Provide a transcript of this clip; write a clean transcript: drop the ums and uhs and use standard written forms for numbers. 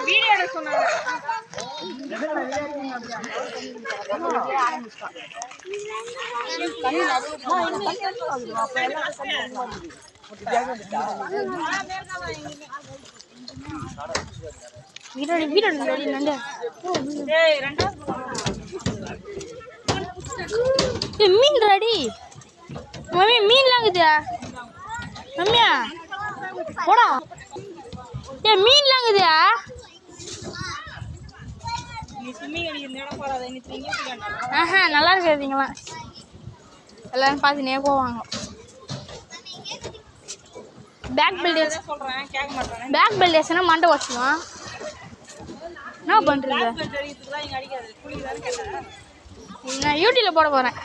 Video எடுக்க சொன்னாங்க. மீன் ready mummy, மீன்லாம் இருக்குதா மம்மியா? போடா மீன்லாம் இருக்குதா? ஆஹா, நல்லா இருக்காதுங்களாம். எல்லாரும் பார்த்துனே போவாங்க. பேக் பெல்ட் மண்டை வச்சுக்குவான். என்ன பண்ணுறது? நான் யூடியூப்ல போட போகிறேன்.